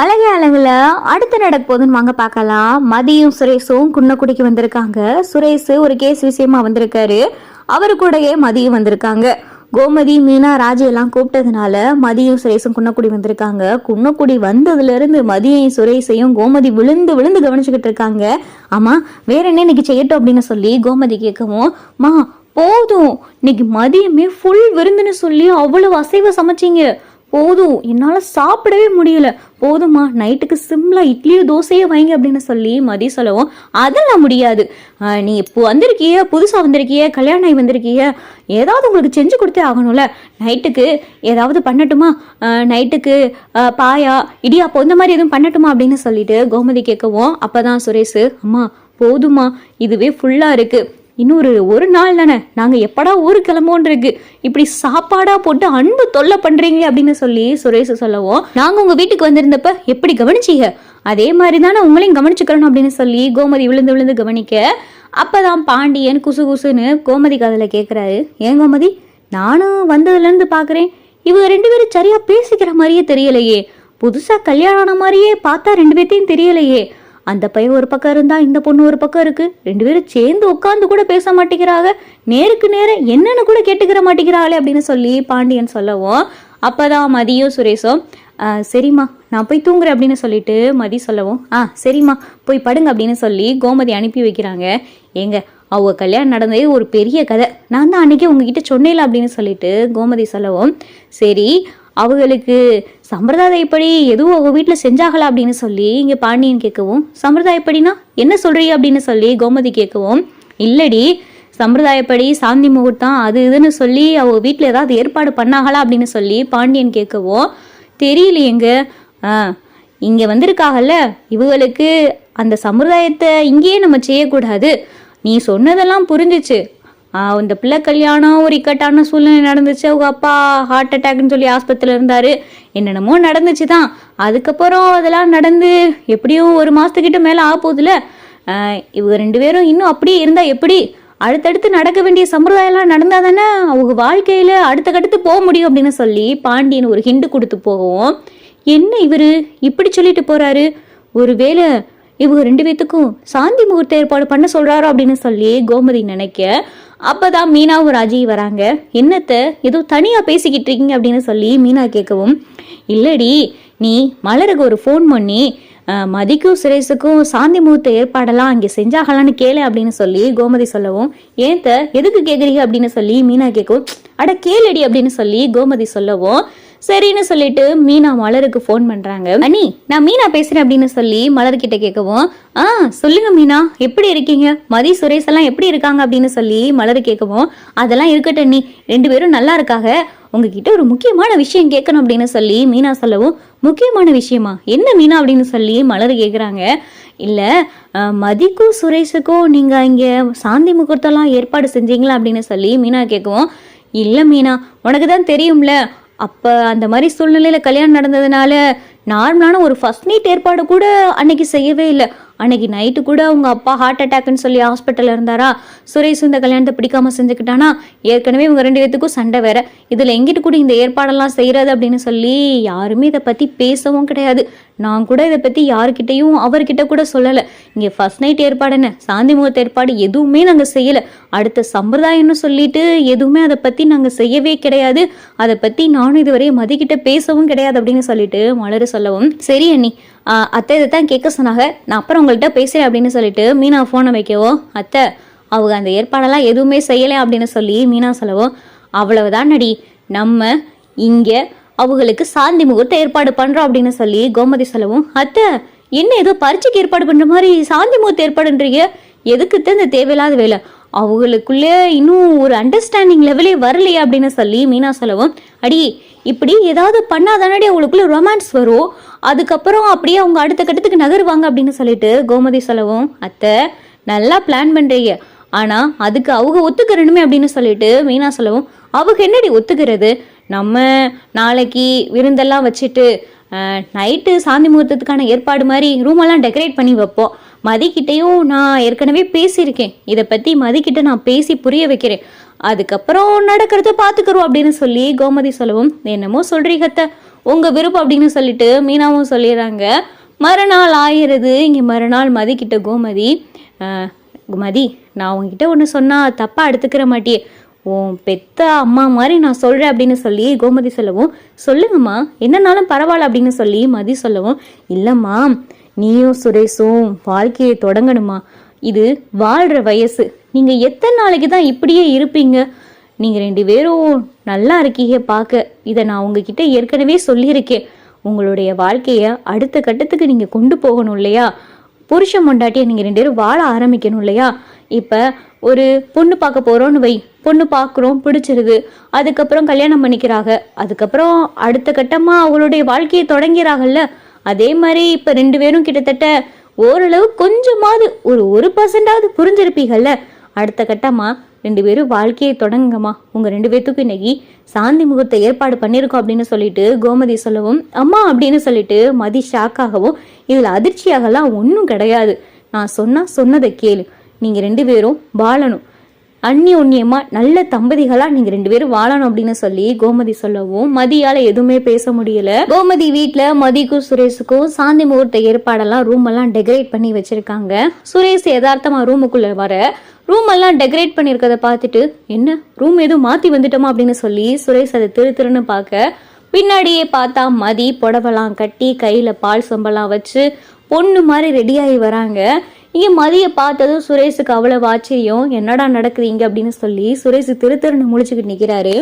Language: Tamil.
அழகே அழகுல அடுத்து நடக்க போதுன்னு வாங்க பார்க்கலாம். மதியும் சுரேஷும் குன்னக்குடிக்கு வந்திருக்காங்க. சுரேஷ் ஒரு கேஸ் விஷயமா வந்திருக்காரு. அவரு கூடயே மதியும் வந்திருக்காங்க. கோமதி, மீனா, ராஜி எல்லாம் கூப்பிட்டதுனால மதியும் சுரேஷும் குன்னக்குடி வந்திருக்காங்க. குன்னக்குடி வந்ததுல இருந்து மதியையும் சுரேஷையும் கோமதி விழுந்து விழுந்து கவனிச்சுக்கிட்டு இருக்காங்க. ஆமா, வேற என்ன இன்னைக்கு செய்யட்டும் அப்படின்னு சொல்லி கோமதி கேட்கவும், மா போதும், இன்னைக்கு மதியமே ஃபுல் விருந்துன்னு சொல்லி அவ்வளவு அசைவ சமைச்சிங்க, போதும், என்னால் சாப்பிடவே முடியல, போதுமா, நைட்டுக்கு சிம்லா இட்லியோ தோசையோ வைங்க அப்படின்னு சொல்லி மதி சொல்லவும், அதெல்லாம் முடியாது, நீ இப்போ வந்திருக்கிய, புதுசாக வந்திருக்கிய, கல்யாணம் ஆகி வந்திருக்கிய, ஏதாவது உங்களுக்கு செஞ்சு கொடுத்தே ஆகணும்ல, நைட்டுக்கு ஏதாவது பண்ணட்டுமா, நைட்டுக்கு பாயா இடியாப்போ இந்த மாதிரி எதுவும் பண்ணட்டுமா அப்படின்னு சொல்லிட்டு கோமதி கேட்கவும், அப்போதான் சுரேஷ், அம்மா போதுமா, இதுவே ஃபுல்லாக இருக்கு, இன்னொரு ஒரு நாள் தானே, நாங்கள் எப்படா ஊருக்கு கிளம்போன்னு இருக்கு, இப்படி சாப்பாடா போட்டு அன்பு தொல்லை பண்றீங்களே அப்படின்னு சொல்லி சுரேஷ் சொல்லவும், நாங்கள் உங்க வீட்டுக்கு வந்திருந்தப்ப எப்படி கவனிச்சீங்க, அதே மாதிரி தானே உங்களையும் கவனிச்சுக்கிறோம் அப்படின்னு சொல்லி கோமதி விழுந்து விழுந்து கவனிக்க, அப்பதான் பாண்டியன் குசு குசுன்னு கோமதி காதில் கேட்குறாரு, ஏன் கோமதி, நானும் வந்ததுலேருந்து பார்க்குறேன், இவங்க ரெண்டு பேரும் சரியா பேசிக்கிற மாதிரியே தெரியலையே, புதுசாக கல்யாணம் ஆன மாதிரியே பார்த்தா ரெண்டு பேர்த்தையும் தெரியலையே, அந்த பையன் ஒரு பக்கம் இருந்தா இந்த பொண்ணு ஒரு பக்கம் இருக்கு, ரெண்டு பேரும் சேர்ந்து உட்காந்து கூட பேச மாட்டேங்கிறாங்க, நேருக்கு நேரம் என்னன்னு கூட கேட்டுக்கிற மாட்டேங்கிறாங்களே அப்படின்னு சொல்லி பாண்டியன் சொல்லவும், அப்பதான் மதியும் சுரேஷும், சரிம்மா நான் போய் தூங்குறேன் அப்படின்னு சொல்லிட்டு மதி சொல்லவும், சரிம்மா போய் படுங்க அப்படின்னு சொல்லி கோமதி அனுப்பி வைக்கிறாங்க. ஏங்க, அவங்க கல்யாணம் நடந்தது ஒரு பெரிய கதை, நான் தான் அன்னைக்கு உங்ககிட்ட சொன்னேல அப்படின்னு சொல்லிட்டு கோமதி சொல்லவும், சரி அவங்களுக்கு சம்பிரதாயப்படி எதுவும் அவங்க வீட்டில் செஞ்சாகலாம் அப்படின்னு சொல்லி இங்கே பாண்டியன் கேட்கவும், சம்பிரதாயப்படினா என்ன சொல்றீங்க அப்படின்னு சொல்லி கோமதி கேட்கவும், இல்லடி, சம்பிரதாயப்படி சாந்தி முகூர்த்தம் அது இதுன்னு சொல்லி அவங்க வீட்டில் ஏதாவது ஏற்பாடு பண்ணாங்களா அப்படின்னு சொல்லி பாண்டியன் கேட்கவும், தெரியலையேங்க, இங்கே வந்திருக்காகல்ல, இவங்களுக்கு அந்த சம்பிரதாயத்தை இங்கேயே நம்ம செய்யக்கூடாது, நீ சொன்னதெல்லாம் புரிஞ்சிச்சு, இந்த பிள்ளை கல்யாணம் ஒரு இக்கட்டான சூழ்நிலை நடந்துச்சு, அவங்க அப்பா ஹார்ட் அட்டாக்னு சொல்லி ஆஸ்பத்திரியில் இருந்தார், என்னென்னமோ நடந்துச்சு தான், அதுக்கப்புறம் அதெல்லாம் நடந்து எப்படியும் ஒரு மாதத்துக்கிட்ட மேலே ஆக போகுதுல, இவங்க ரெண்டு பேரும் இன்னும் அப்படியே இருந்தால் எப்படி, அடுத்தடுத்து நடக்க வேண்டிய சம்பிரதாயம்லாம் நடந்தால் தானே அவங்க வாழ்க்கையில் அடுத்தக்கடுத்து போக முடியும் அப்படின்னு சொல்லி பாண்டியன் ஒரு ஹிண்டு கொடுத்து போகவும், என்ன இவர் இப்படி சொல்லிட்டு போகிறாரு, ஒருவேளை இவங்க ரெண்டு பேத்துக்கும் சாந்தி முகூர்த்த ஏற்பாடு பண்ண சொல்றாரோ அப்படின்னு சொல்லி கோமதி நினைக்க, அப்பதான் மீனாவும் ராஜி வராங்க. என்னத்த ஏதோ தனியா பேசிக்கிட்டு இருக்கீங்க அப்படின்னு சொல்லி மீனா கேட்கவும், இல்லடி, நீ மலருக்கு ஒரு ஃபோன் பண்ணி மதிக்கும் சுரேஷுக்கும் சாந்தி முகூர்த்த ஏற்பாடெல்லாம் அங்கே செஞ்சாகலான்னு கேளு அப்படின்னு சொல்லி கோமதி சொல்லவும், ஏத்த எதுக்கு கேட்குறீங்க அப்படின்னு சொல்லி மீனா கேட்கவும், அட கேளடி அப்படின்னு சொல்லி கோமதி சொல்லவும், சரின்னு சொல்லிட்டு மீனா மலருக்கு ஃபோன் பண்றாங்க. அண்ணி, நான் மீனா பேசுறேன் அப்படின்னு சொல்லி மலர்கிட்ட கேட்கவும், சொல்லுங்க மீனா, எப்படி இருக்கீங்க, மதி சுரேஷ் எல்லாம் எப்படி இருக்காங்க அப்படின்னு சொல்லி மலர் கேட்கவும், அதெல்லாம் இருக்கட்டும் நீ, ரெண்டு பேரும் நல்லா இருக்காங்க, உங்ககிட்ட ஒரு முக்கியமான விஷயம் கேட்கணும் அப்படின்னு சொல்லி மீனா சொல்லவும், முக்கியமான விஷயமா, என்ன மீனா அப்படின்னு சொல்லி மலர் கேட்குறாங்க. இல்லை, மதிக்கும் சுரேஷுக்கும் நீங்கள் இங்கே சாந்தி முகூர்த்தம்லாம் ஏற்பாடு செஞ்சீங்களா அப்படின்னு சொல்லி மீனா கேட்கவும், இல்லை மீனா, உனக்கு தான் தெரியும்ல, அப்போ அந்த மாதிரி சூழ்நிலையில் கல்யாணம் நடந்ததுனால நார்மலான ஒரு ஃபர்ஸ்ட் நைட் ஏற்பாடு கூட அன்னைக்கு செய்யவே இல்லை, அன்னைக்கு நைட்டு கூட அவங்க அப்பா ஹார்ட் அட்டாக்னு சொல்லி ஹாஸ்பிட்டலில் இருந்தாரா, சுரேஷ் இந்த கல்யாணத்தை பிடிக்காம செஞ்சுக்கிட்டானா, ஏற்கனவே இவங்க ரெண்டு பேத்துக்கும் சண்டை வேற, இதில் எங்கிட்ட கூட இந்த ஏற்பாடெல்லாம் செய்கிறது அப்படின்னு சொல்லி யாருமே இதை பற்றி பேசவும் கிடையாது, நான் கூட இதை பற்றி யாருக்கிட்டையும் அவர்கிட்ட கூட சொல்லலை, இங்கே ஃபர்ஸ்ட் நைட் ஏற்பாடுன்னு சாந்தி முகூர்த்த ஏற்பாடு எதுவுமே நாங்கள் செய்யலை, அடுத்த சம்பிரதாயம்னு சொல்லிட்டு எதுவுமே அதை பற்றி நாங்கள் செய்யவே கிடையாது, அதை பற்றி நானும் இதுவரை மதிக்கிட்ட பேசவும் கிடையாது அப்படின்னு சொல்லிட்டு மலர் சொல்லவும், சரி அண்ணி, அத்தை இதை தான் கேட்க சொன்னாங்க, நான் அப்புறம் உங்கள்கிட்ட பேசுகிறேன் அப்படின்னு சொல்லிட்டு மீனா ஃபோனை வைக்கவும், அத்தை அவங்க அந்த ஏற்பாடெல்லாம் எதுவுமே செய்யலை அப்படின்னு சொல்லி மீனா சொல்லவும், அவ்வளவுதான் நடி, நம்ம இங்கே அவங்களுக்கு சாந்தி முகூர்த்த ஏற்பாடு பண்ணுறோம் அப்படின்னு சொல்லி கோமதி சொல்லவும், அத்தை என்ன ஏதோ பரீட்சைக்கு ஏற்பாடு பண்ணுற மாதிரி சாந்தி முகூர்த்த ஏற்பாடுன்றீங்க, எதுக்குத்தான் இந்த தேவையில்லாத வேலை, அவங்களுக்குள்ளே இன்னும் ஒரு அண்டர்ஸ்டாண்டிங் லெவலே வரலையே அப்படின்னு சொல்லி மீனா சொல்லவும், அடி இப்படி ஏதாவது பண்ணாதானடி அவங்களுக்குள்ள ரொமான்ஸ் வரும், அதுக்கப்புறம் அப்படியே அவங்க அடுத்த கட்டத்துக்கு நகருவாங்க அப்படின்னு சொல்லிட்டு கோமதி சொல்லவும், அத்தை நல்லா பிளான் பண்ணுறீங்க, ஆனால் அதுக்கு அவங்க ஒத்துக்கிறணுமே அப்படின்னு சொல்லிட்டு மீனா சொல்லவும், அவங்க என்னடி ஒத்துக்கிறது, நம்ம நாளைக்கு விருந்தெல்லாம் வச்சுட்டு நைட்டு சாந்தி முகூர்த்தத்துக்கான ஏற்பாடு மாதிரி ரூமெல்லாம் டெக்கரேட் பண்ணி வைப்போம், மதிக்கிட்டையும் நான் ஏற்கனவே பேசியிருக்கேன், இதை பற்றி மதிக்கிட்ட நான் பேசி புரிய வைக்கிறேன், அதுக்கப்புறம் நடக்கிறத பார்த்துக்கிறோம் அப்படின்னு சொல்லி கோமதி சொல்லவும், என்னமோ சொல்றீங்க அத்தை, உங்க விருப்பம் அப்படின்னு சொல்லிட்டு மீனாவும் சொல்லிடுறாங்க. மறுநாள் ஆயிடுது. இங்கே மறுநாள் மதிக்கிட்ட கோமதி, மதி நான் உங்ககிட்ட ஒன்று சொன்னால் தப்பாக எடுத்துக்கிற மாட்டியே, உன் பெத்த அம்மா மாதிரி நான் சொல்கிறேன் அப்படின்னு சொல்லி கோமதி சொல்லவும், சொல்லுங்கம்மா என்னன்னாலும் பரவாயில்ல அப்படின்னு சொல்லி மதி சொல்லவும், இல்லைம்மா நீயும் சுரேஷும் வாழ்க்கையை தொடங்கணுமா, இது வாழ்கிற வயசு, நீங்கள் எத்தனை நாளைக்கு தான் இப்படியே இருப்பீங்க, நீங்கள் 2 பேரும் நல்லா இருக்கீங்க பார்க்க, இதை நான் உங்ககிட்ட ஏற்கனவே சொல்லியிருக்கேன், உங்களுடைய வாழ்க்கையை அடுத்த கட்டத்துக்கு நீங்கள் கொண்டு போகணும் இல்லையா, புருஷன் பொண்டாட்டியை நீங்கள் 2 பேரும் வாழ ஆரம்பிக்கணும் இல்லையா. இப்போ ஒரு பொண்ணு பார்க்க போகிறோன்னு வை, பொண்ணு பார்க்குறோம் பிடிச்சிருது, அதுக்கப்புறம் கல்யாணம் பண்ணிக்கிறாங்க, அதுக்கப்புறம் அடுத்த கட்டமாக அவங்களுடைய வாழ்க்கையை தொடங்கிறாங்கல்ல, அதே மாதிரி இப்போ 2 பேரும் கிட்டத்தட்ட ஓரளவு கொஞ்சமாவது ஒரு 1% புரிஞ்சிருப்பீங்கல்ல, அடுத்த கட்டமாக 2 பேரும் வாழ்க்கையை தொடங்குங்கம்மா, உங்கள் 2 பேர்த்துக்கும் இன்னைக்கு சாந்தி முகூர்த்த ஏற்பாடு பண்ணியிருக்கோம் அப்படின்னு சொல்லிட்டு கோமதி சொல்லவும், அம்மா அப்படின்னு சொல்லிட்டு மதி ஷாக்காகவும், இதில் அதிர்ச்சியாகலாம் ஒன்றும் கிடையாது, நான் சொன்னதை கேளு, நீங்கள் 2 பேரும் வாழணும், அந்நியோன்யமா நல்ல தம்பதிகளா நீங்க 2 பேரும் வாழணும் அப்படின்னு சொல்லி கோமதி சொல்லவும் மதியால எதுவுமே பேச முடியல. கோமதி வீட்டுல மதிக்கும் சுரேஷுக்கும் சாந்தி முகூர்த்த ஏற்பாடெல்லாம் ரூம் எல்லாம் டெக்கரேட் பண்ணி வச்சிருக்காங்க. சுரேஷ் யதார்த்தமா ரூமுக்குள்ள வர ரூம் எல்லாம் டெக்கரேட் பண்ணியிருக்கத பார்த்துட்டு, என்ன ரூம் எதுவும் மாத்தி வந்துட்டோமா அப்படின்னு சொல்லி சுரேஷ் அதை திருன்னு பார்க்க, பின்னாடியே பார்த்தா மதி புடவெல்லாம் கட்டி கையில பால் சொம்பெல்லாம் வச்சு பொண்ணு மாதிரி ரெடியாகி வராங்க. இங்கே மதியை பார்த்ததும் சுரேஷுக்கு அவ்வளவு ஆச்சரியம், என்னடா நடக்குது இங்க அப்படின்னு சொல்லி சுரேஷ் திருன்னு முழிச்சுக்கிட்டு நிற்கிறாரு.